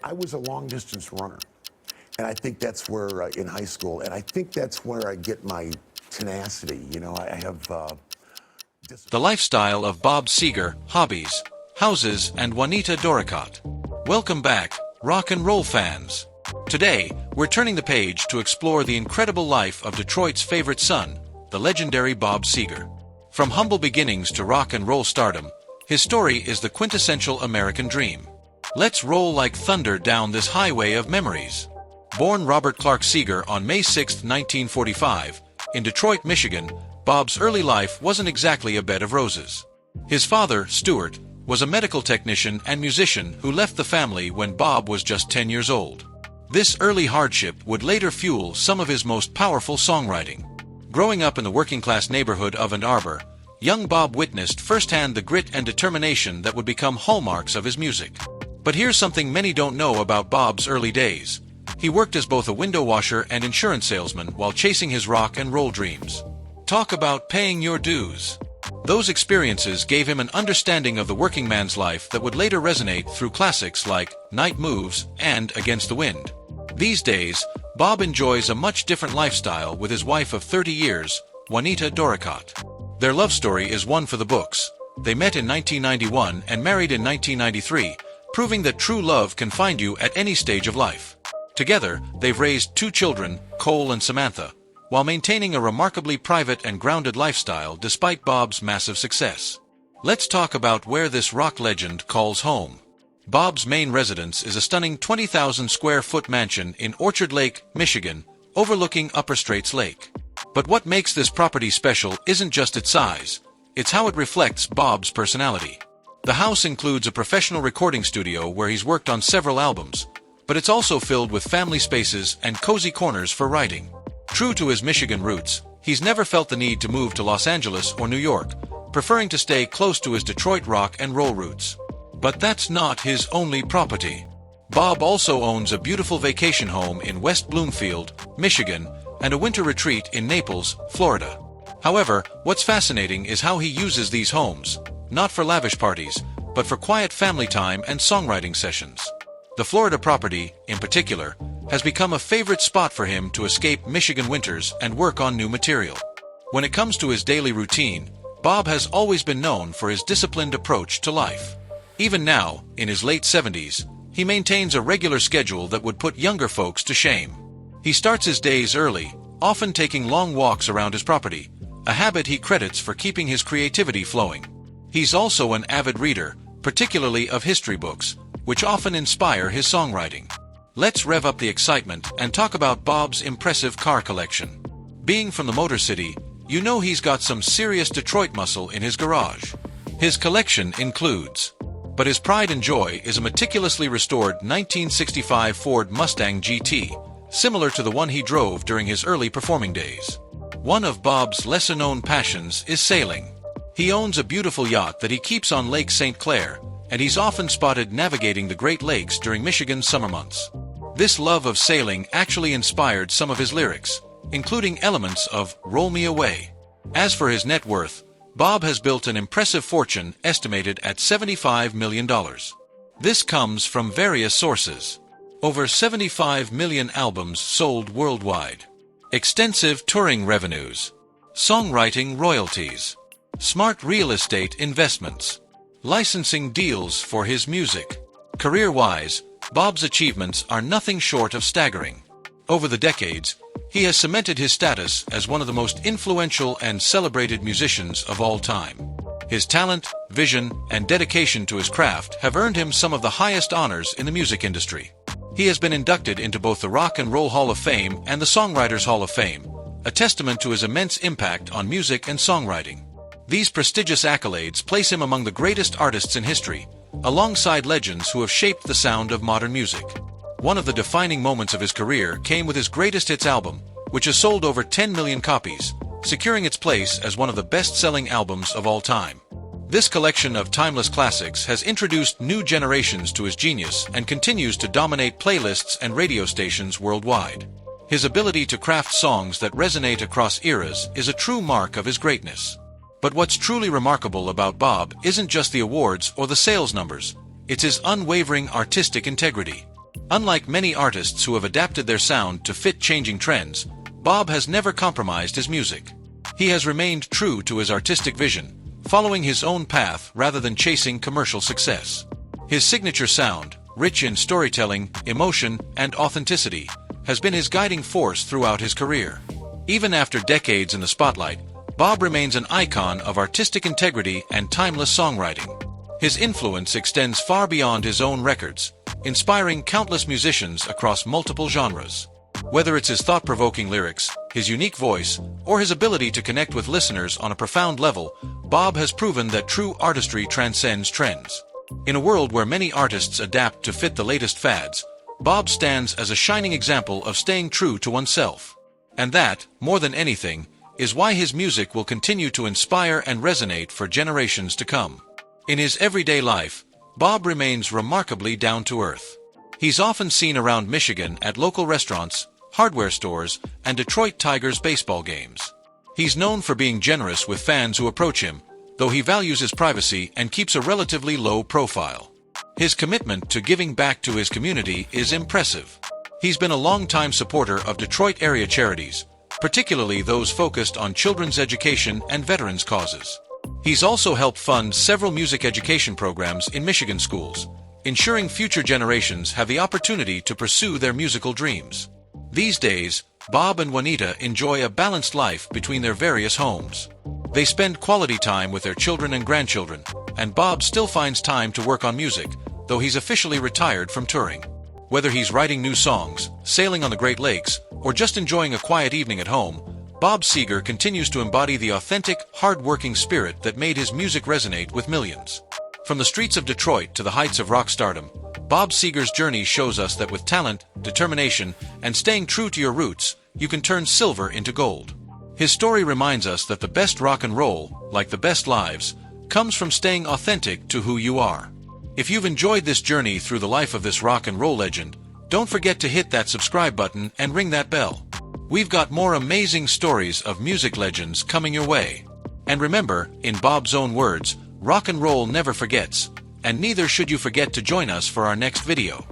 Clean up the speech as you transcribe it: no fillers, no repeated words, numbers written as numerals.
I was a long distance runner. And I think that's where, in high school, and I think that's where I get my tenacity. You know, I have... The lifestyle of Bob Seger, Hobbies, Houses, and Juanita Dorricott. Welcome back, rock and roll fans. Today, we're turning the page to explore the incredible life of Detroit's favorite son, the legendary Bob Seger. From humble beginnings to rock and roll stardom, his story is the quintessential American dream. Let's roll like thunder down this highway of memories. Born Robert Clark Seger on May 6, 1945, in Detroit, Michigan, Bob's early life wasn't exactly a bed of roses. His father, Stuart, was a medical technician and musician who left the family when Bob was just 10 years old. This early hardship would later fuel some of his most powerful songwriting. Growing up in the working-class neighborhood of Ann Arbor, young Bob witnessed firsthand the grit and determination that would become hallmarks of his music. But here's something many don't know about Bob's early days. He worked as both a window washer and insurance salesman while chasing his rock and roll dreams. Talk about paying your dues. Those experiences gave him an understanding of the working man's life that would later resonate through classics like Night Moves and Against the Wind. These days, Bob enjoys a much different lifestyle with his wife of 30 years, Juanita Dorricott. Their love story is one for the books. They met in 1991 and married in 1993, proving that true love can find you at any stage of life. Together, they've raised 2 children, Cole and Samantha, while maintaining a remarkably private and grounded lifestyle despite Bob's massive success. Let's talk about where this rock legend calls home. Bob's main residence is a stunning 20,000-square-foot mansion in Orchard Lake, Michigan, overlooking Upper Straits Lake. But what makes this property special isn't just its size, it's how it reflects Bob's personality. The house includes a professional recording studio where he's worked on several albums, but it's also filled with family spaces and cozy corners for writing. True to his Michigan roots, he's never felt the need to move to Los Angeles or New York, preferring to stay close to his Detroit rock and roll roots. But that's not his only property. Bob also owns a beautiful vacation home in West Bloomfield, Michigan, and a winter retreat in Naples, Florida. However, what's fascinating is how he uses these homes, not for lavish parties, but for quiet family time and songwriting sessions. The Florida property, in particular, has become a favorite spot for him to escape Michigan winters and work on new material. When it comes to his daily routine, Bob has always been known for his disciplined approach to life. Even now, in his late 70s, he maintains a regular schedule that would put younger folks to shame. He starts his days early, often taking long walks around his property, a habit he credits for keeping his creativity flowing. He's also an avid reader, particularly of history books, which often inspire his songwriting. Let's rev up the excitement and talk about Bob's impressive car collection. Being from the Motor City, you know he's got some serious Detroit muscle in his garage. His collection includes, but his pride and joy is a meticulously restored 1965 Ford Mustang GT, similar to the one he drove during his early performing days. One of Bob's lesser-known passions is sailing. He owns a beautiful yacht that he keeps on Lake St. Clair, and he's often spotted navigating the Great Lakes during Michigan's summer months. This love of sailing actually inspired some of his lyrics, including elements of Roll Me Away. As for his net worth, Bob has built an impressive fortune estimated at $75 million. This comes from various sources. Over 75 million albums sold worldwide. Extensive touring revenues. Songwriting royalties. Smart real estate investments. Licensing deals for his music. Career-wise, Bob's achievements are nothing short of staggering. Over the decades, he has cemented his status as one of the most influential and celebrated musicians of all time. His talent, vision, and dedication to his craft have earned him some of the highest honors in the music industry. He has been inducted into both the Rock and Roll Hall of Fame and the Songwriters Hall of Fame, a testament to his immense impact on music and songwriting. These prestigious accolades place him among the greatest artists in history, alongside legends who have shaped the sound of modern music. One of the defining moments of his career came with his greatest hits album, which has sold over 10 million copies, securing its place as one of the best-selling albums of all time. This collection of timeless classics has introduced new generations to his genius and continues to dominate playlists and radio stations worldwide. His ability to craft songs that resonate across eras is a true mark of his greatness. But what's truly remarkable about Bob isn't just the awards or the sales numbers, It's his unwavering artistic integrity. Unlike many artists who have adapted their sound to fit changing trends, Bob has never compromised his music. He has remained true to his artistic vision, following his own path rather than chasing commercial success. His signature sound, rich in storytelling, emotion, and authenticity, has been his guiding force throughout his career. Even after decades in the spotlight, Bob remains an icon of artistic integrity and timeless songwriting. His influence extends far beyond his own records, inspiring countless musicians across multiple genres. Whether it's his thought-provoking lyrics, his unique voice, or his ability to connect with listeners on a profound level, Bob has proven that true artistry transcends trends. In a world where many artists adapt to fit the latest fads, Bob stands as a shining example of staying true to oneself. And that, more than anything, is why his music will continue to inspire and resonate for generations to come. In his everyday life, Bob remains remarkably down-to-earth. He's often seen around Michigan at local restaurants, hardware stores, and Detroit Tigers baseball games. He's known for being generous with fans who approach him, though he values his privacy and keeps a relatively low profile. His commitment to giving back to his community is impressive. He's been a longtime supporter of Detroit area charities, particularly those focused on children's education and veterans' causes. He's also helped fund several music education programs in Michigan schools, ensuring future generations have the opportunity to pursue their musical dreams. These days, Bob and Juanita enjoy a balanced life between their various homes. They spend quality time with their children and grandchildren, and Bob still finds time to work on music, though he's officially retired from touring. Whether he's writing new songs, sailing on the Great Lakes, or just enjoying a quiet evening at home, Bob Seger continues to embody the authentic, hard-working spirit that made his music resonate with millions. From the streets of Detroit to the heights of rock stardom, Bob Seger's journey shows us that with talent, determination, and staying true to your roots, you can turn silver into gold. His story reminds us that the best rock and roll, like the best lives, comes from staying authentic to who you are. If you've enjoyed this journey through the life of this rock and roll legend, don't forget to hit that subscribe button and ring that bell. We've got more amazing stories of music legends coming your way. And remember, in Bob's own words, rock and roll never forgets, and neither should you forget to join us for our next video.